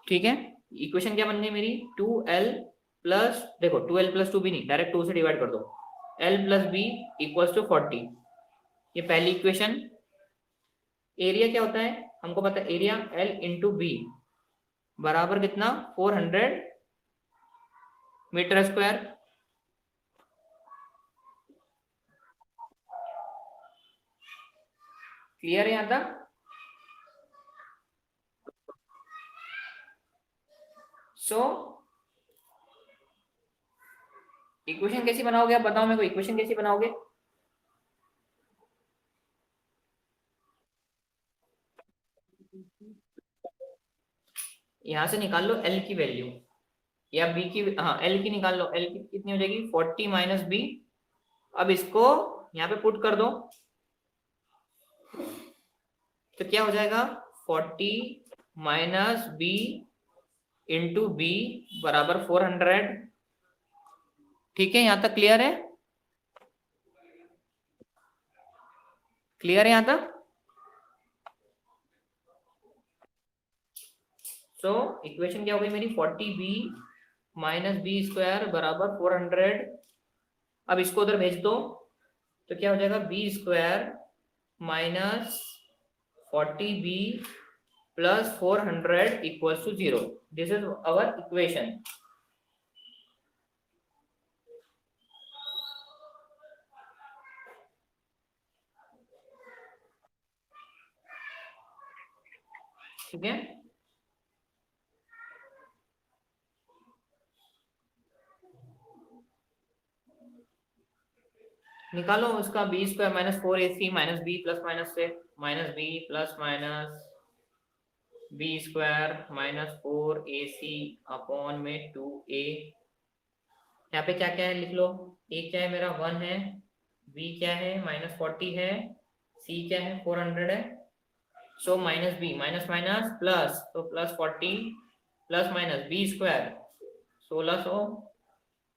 [SPEAKER 1] ठीक है, इक्वेशन क्या बननी है मेरी, 2l प्लस, देखो 2l प्लस 2 भी नहीं, डायरेक्ट 2 से डिवाइड कर दो, l plus B equal to 40, ये पहली इक्वेशन। एरिया क्या होता है हमको पता है, एरिया l इंटू बी बराबर कितना, 400 मीटर स्क्वायर। क्लियर है यहाँ तक? सो इक्वेशन कैसी बनाओगे आप बताओ मेरे को, इक्वेशन कैसी बनाओगे? यहां से निकाल लो एल की वैल्यू, या बी की, हाँ एल की निकाल लो, एल की कितनी हो जाएगी 40 माइनस बी। अब इसको यहाँ पे पुट कर दो, तो क्या हो जाएगा 40 माइनस बी इंटू बी बराबर 400। ठीक है, यहां तक क्लियर है? क्लियर है यहां तक? सो इक्वेशन क्या हो गई मेरी, 40b माइनस बी स्क्वायर बराबर 400। अब इसको उधर भेज दो, तो क्या हो जाएगा B square minus 40b plus 400 equals to 0। This is our equation. ठीक है, निकालो उसका B square minus 4ac minus B plus minus से, minus B plus minus B square minus 4ac upon में 2a। यहाँ पे क्या क्या है लिख लो, a क्या है मेरा 1 है, b क्या है माइनस 40 है, c क्या है 400 है। So minus B minus minus plus, तो plus 40 plus minus B square 1600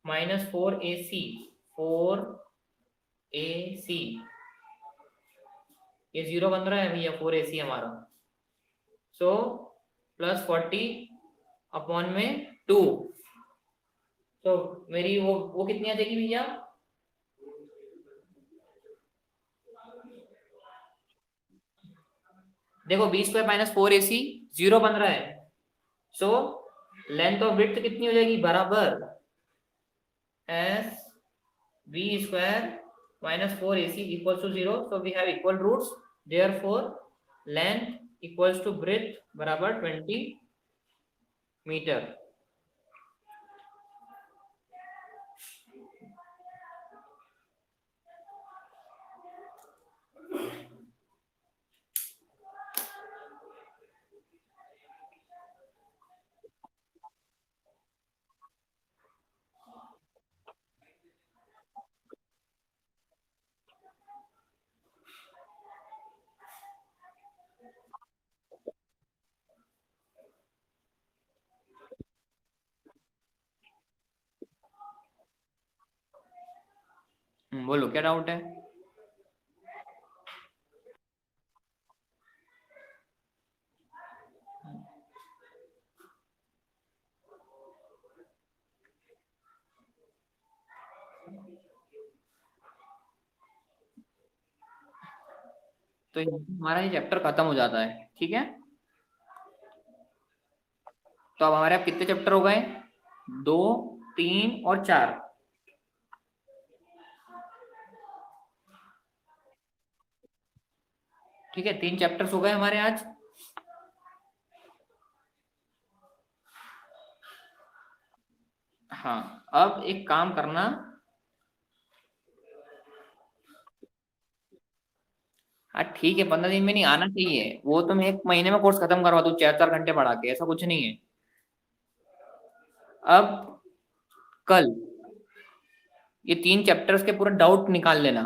[SPEAKER 1] minus 4ac 4ac, ये 0 बन रहा है भैया 4ac हमारा। सो प्लस 40 अपॉन में 2, तो मेरी वो कितनी आ जाएगी भैया, देखो बी स्क्वायर माइनस 4ac 0 बन रहा है। सो लेंथ ऑफ विड्थ कितनी हो जाएगी, बराबर as B square minus 4ac equals to 0, so we have equal roots, therefore length equals to breadth बराबर 20 मीटर। बोलो क्या डाउट है? तो हमारा ये चैप्टर खत्म हो जाता है। ठीक है, तो अब हमारे आप कितने चैप्टर हो गए, 2 3 और 4। ठीक है, 3 चैप्टर्स हो गए हमारे आज। हाँ, अब एक काम करना, हाँ ठीक है 15 दिन में नहीं आना चाहिए, वो तो मैं 1 महीने में कोर्स खत्म करवा दूँ 4 4 घंटे पढ़ा के, ऐसा कुछ नहीं है। अब कल ये 3 चैप्टर्स के पूरा डाउट निकाल लेना।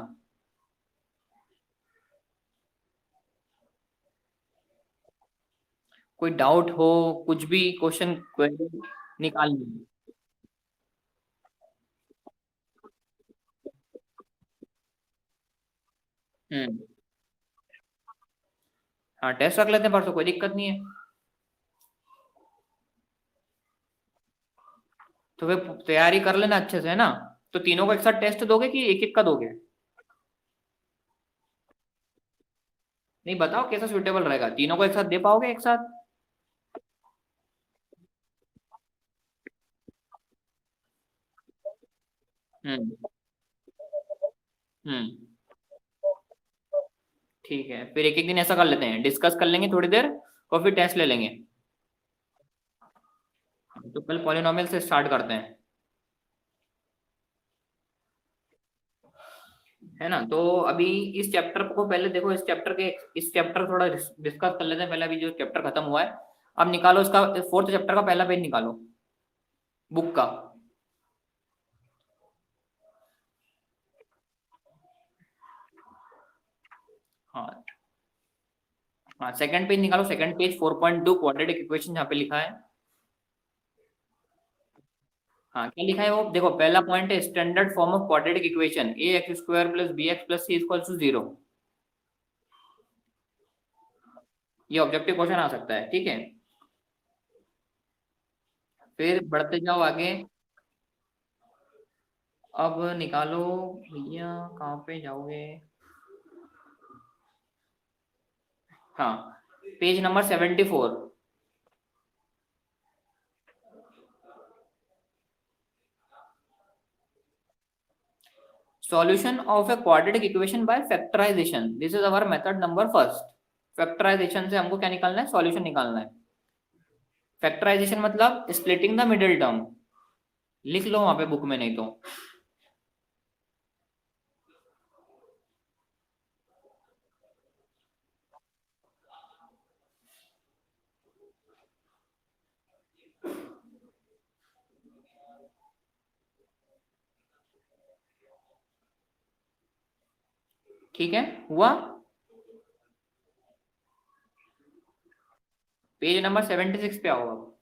[SPEAKER 1] कोई डाउट हो, कुछ भी क्वेश्चन क्वेरी निकाल लीजिए। हम्म। हाँ टेस्ट रख लेते हैं परसों, कोई दिक्कत नहीं है। तो फिर तैयारी कर लेना अच्छे से, है ना। तो तीनों को एक साथ टेस्ट दोगे कि एक एक का दोगे? नहीं बताओ कैसा सुटेबल रहेगा, तीनों को एक साथ दे पाओगे एक साथ? हम्म। हम्म। ठीक है, फिर एक एक दिन ऐसा कर लेते हैं, डिस्कस कर लेंगे थोड़ी देर और फिर टेस्ट ले लेंगे। तो कल पॉलिनोमियल से स्टार्ट करते हैं, है ना। तो अभी इस चैप्टर को पहले देखो, इस चैप्टर थोड़ा डिस्कस कर लेते हैं पहले, अभी जो चैप्टर खत्म हुआ है। अब निकालो इसका, फोर्थ चैप्टर का पहला पेज निकालो बुक का। हाँ। हाँ सेकंड पेज निकालो, सेकंड पेज 4.2 क्वाड्रेटिक इक्वेशन जहाँ पे लिखा है। हाँ क्या लिखा है वो देखो, पहला पॉइंट है standard form of quadratic equation A X square plus B X plus C equal to 0। ये ऑब्जेक्टिव क्वेश्चन आ सकता है, ठीक है। फिर बढ़ते जाओ आगे। अब निकालो भैया, कहाँ पे जाओगे? हाँ page number 74। Solution of a quadratic equation by factorization, this is our method number first. Factorization से हमको क्या निकालना है? सॉल्यूशन निकालना है। फैक्टराइजेशन मतलब स्प्लिटिंग द मिडिल टर्म, लिख लो वहां पे बुक में नहीं तो। ठीक है, हुआ। पेज नंबर 76 पे आओ अब।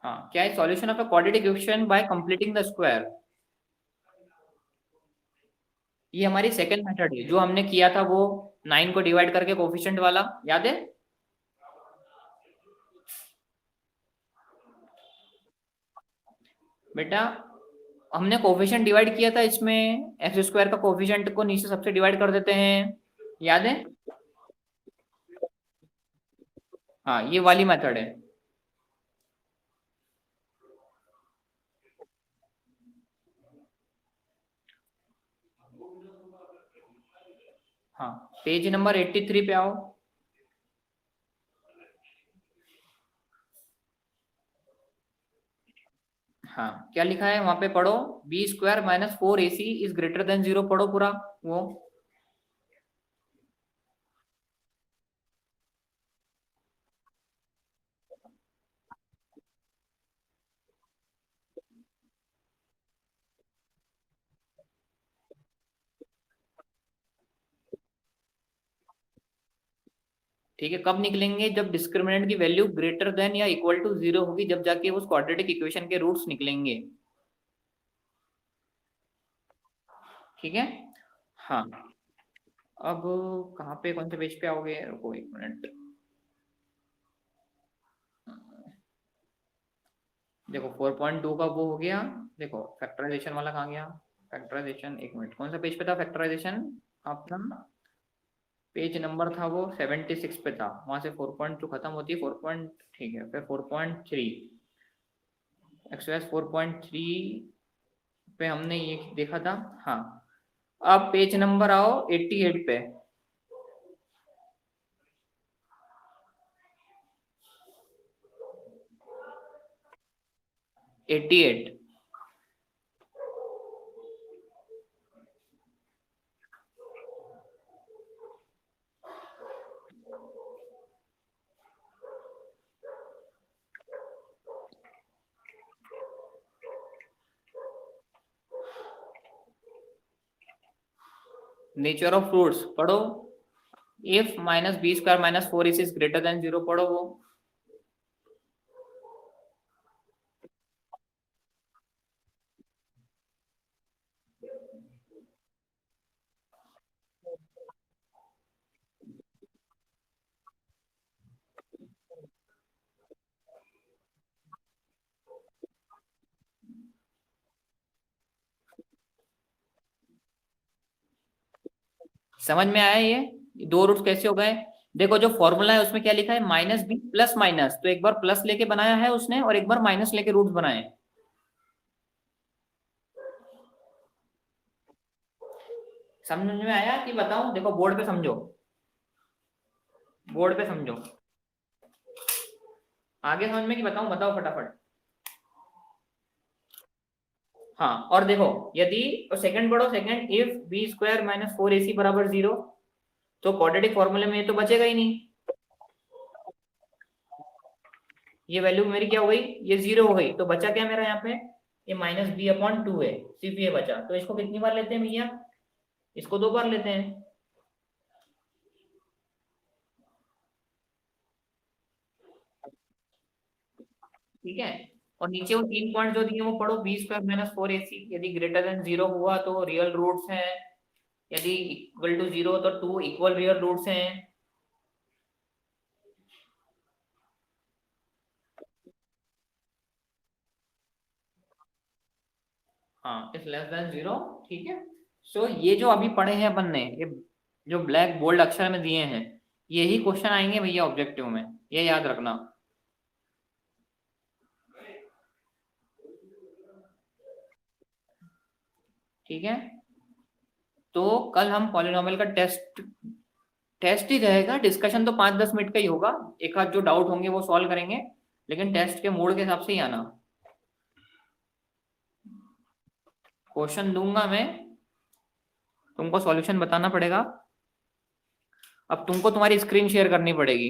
[SPEAKER 1] हाँ क्या है? Solution of a quadratic equation bye completing the square. ये हमारी सेकंड मेथड है, जो हमने किया था वो 9 को डिवाइड करके कोफिशिएंट वाला, याद है? बेटा हमने कोफिशिएंट डिवाइड किया था इसमें, एक्स स्क्वायर का कोफिशिएंट को नीचे सबसे डिवाइड कर देते हैं, याद है? हाँ ये वाली मेथड है। हाँ पेज नंबर 83 पे आओ। हाँ क्या लिखा है वहां पे पढ़ो, B square minus 4ac is greater than 0, पढ़ो पूरा वो। ठीक है, कब निकलेंगे? जब डिस्क्रिमिनेंट की वैल्यू ग्रेटर देन या इक्वल टू 0 होगी, जब जाके उस क्वाड्रेटिक इक्वेशन के रूट्स निकलेंगे। ठीक है। हाँ अब कहाँ पे, कौन से पेज पे आओगे? रुको एक मिनट। देखो 4.2 का वो हो गया। देखो फैक्टराइजेशन वाला कहाँ गया? फैक्टराइजेशन, एक मिनट, कौन सा पेज पे था फैक्टराइजेशन अपना? पेज नंबर था वो 76 पे था, वहां से 4.2 खत्म होती है, 4 पॉइंट, ठीक है, फिर 4.3, एक्सरसाइज 4.3 पे हमने ये देखा था। हाँ अब पेज नंबर आओ 88 पे। 88। नेचर ऑफ फ्रूट्स पढ़ो, if minus B square minus 4ac is greater than 0, पढ़ो वो। समझ में आया ये दो रूट्स कैसे हो गए? देखो जो फॉर्मूला है उसमें क्या लिखा है, माइनस बी प्लस माइनस, तो एक बार प्लस लेके बनाया है उसने और एक बार माइनस लेके रूट्स बनाए। समझ में आया कि बताऊं? देखो बोर्ड पे समझो, बोर्ड पे समझो, आगे समझ में कि बताऊं? बताओ फटाफट। हाँ और देखो, यदि और सेकंड पढ़ो, second, if B square minus 4ac बराबर 0, तो क्वाड्रेटिक फॉर्मूले में ये तो बचेगा ही नहीं। ये वैल्यू मेरी क्या हो गई, ये 0 हो गई, तो बचा क्या मेरा यहाँ पे, ये माइनस बी अपॉन 2 है, सिर्फ ये बचा। तो इसको कितनी बार लेते हैं भैया, इसको 2 बार लेते हैं। ठीक है, और नीचे वो 3 पॉइंट जो दिए वो पढ़ो, बी स्क्वायर माइनस 4ac यदि ग्रेटर देन 0 हुआ तो रियल रूट्स हैं, यदि इक्वल टू 0 तो 2 इक्वल रियल रूट्स हैं। हाँ इज लेस देन 0। ठीक है, सो ये जो अभी पढ़े हैं अपन ने, ये जो ब्लैक बोल्ड अक्षर में दिए हैं, यही क्वेश्चन आएंगे भैया ऑब्जेक्टिव में, ये याद रखना। ठीक है, तो कल हम पॉलिनोमियल का टेस्ट, टेस्ट ही रहेगा, डिस्कशन तो 5-10 मिनट का ही होगा, एक आध जो डाउट होंगे वो सॉल्व करेंगे, लेकिन टेस्ट के मोड के हिसाब से ही आना। क्वेश्चन दूंगा मैं, तुमको सॉल्यूशन बताना पड़ेगा। अब तुमको तुम्हारी स्क्रीन शेयर करनी पड़ेगी।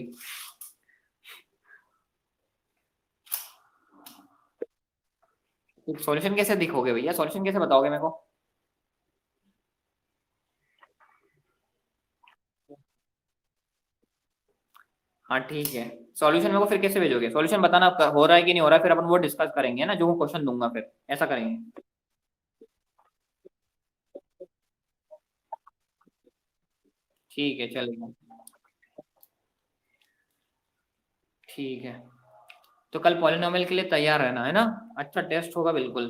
[SPEAKER 1] सॉल्यूशन कैसे दिखोगे भैया, सॉल्यूशन कैसे बताओगे मेरे को? हाँ ठीक है, सॉल्यूशन मेरे को फिर कैसे भेजोगे, सॉल्यूशन बताना हो रहा है कि नहीं हो रहा है, फिर अपन वो डिस्कस करेंगे ना, जो मैं क्वेश्चन दूंगा फिर ऐसा करेंगे। ठीक है चलेगा। ठीक है, तो कल पॉलिनोमियल के लिए तैयार रहना है ना, अच्छा टेस्ट होगा बिल्कुल।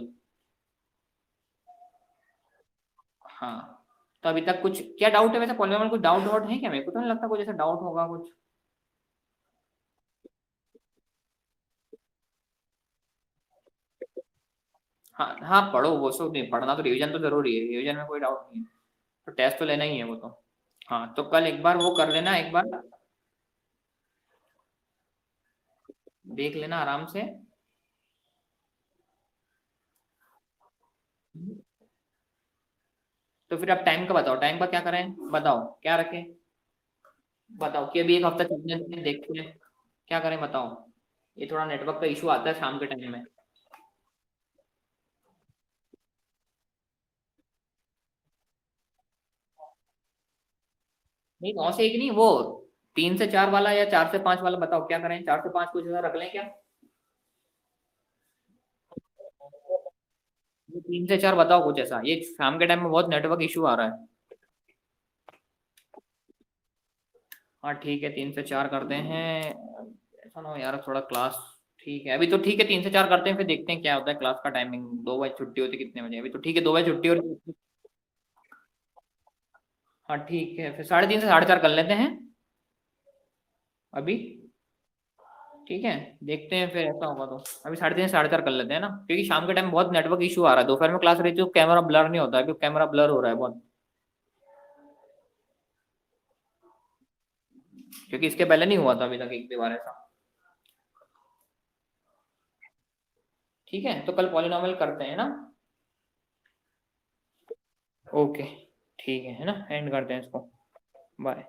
[SPEAKER 1] हाँ, तो अभी तक कुछ क्या डाउट है वैसे पॉलिनोमियल, कुछ डाउट वाउट है क्या? मेरे को तो नहीं लगता कुछ ऐसा डाउट होगा कुछ। हाँ हाँ पढ़ो, वो सब नहीं पढ़ना, तो रिवीजन तो जरूरी है, रिवीजन में कोई डाउट नहीं है, तो टेस्ट तो लेना ही है वो तो। हाँ तो कल एक बार वो कर लेना, एक बार देख लेना आराम से। तो फिर अब टाइम का बताओ, टाइम का क्या करें, बताओ क्या रखें, बताओ कि अभी एक हफ्ता चलने दें, देखते हैं क्या करें, बताओ। ये थोड़ा नेटवर्क का इशू आता है शाम के टाइम में। नहीं 9 से 1 नहीं, वो 3 से 4 वाला या 4 से 5 वाला, बताओ क्या करें, 4 से 5 कुछ ऐसा रख लें क्या? 3 से 4 बताओ कुछ ऐसा, ये शाम के टाइम में बहुत नेटवर्क इशू आ रहा है। हाँ ठीक है, 3 से 4 करते हैं, ऐसा ना हो यार थोड़ा क्लास। ठीक है अभी तो ठीक है, 3 से 4 करते हैं, फिर देखते हैं क्या होता है क्लास का टाइमिंग, 2 बजे छुट्टी होती है, कितने बजे? अभी तो ठीक है, 2 बजे छुट्टी और। हाँ ठीक है, फिर 3:30 से 4:30 कर लेते हैं अभी। ठीक है, देखते हैं फिर ऐसा होगा तो। अभी 3:30 से 4:30 कर लेते हैं ना, क्योंकि शाम के टाइम बहुत नेटवर्क इशू आ रहा है, दोपहर में क्लास रहती है तो कैमरा ब्लर नहीं होता है, क्योंकि कैमरा ब्लर हो रहा है बहुत, क्योंकि इसके पहले नहीं हुआ था अभी तक एक भी बार ऐसा। ठीक है, तो कल पॉलिनोमियल करते हैं ना। ओके, ठीक है ना, एंड करते हैं इसको। बाय।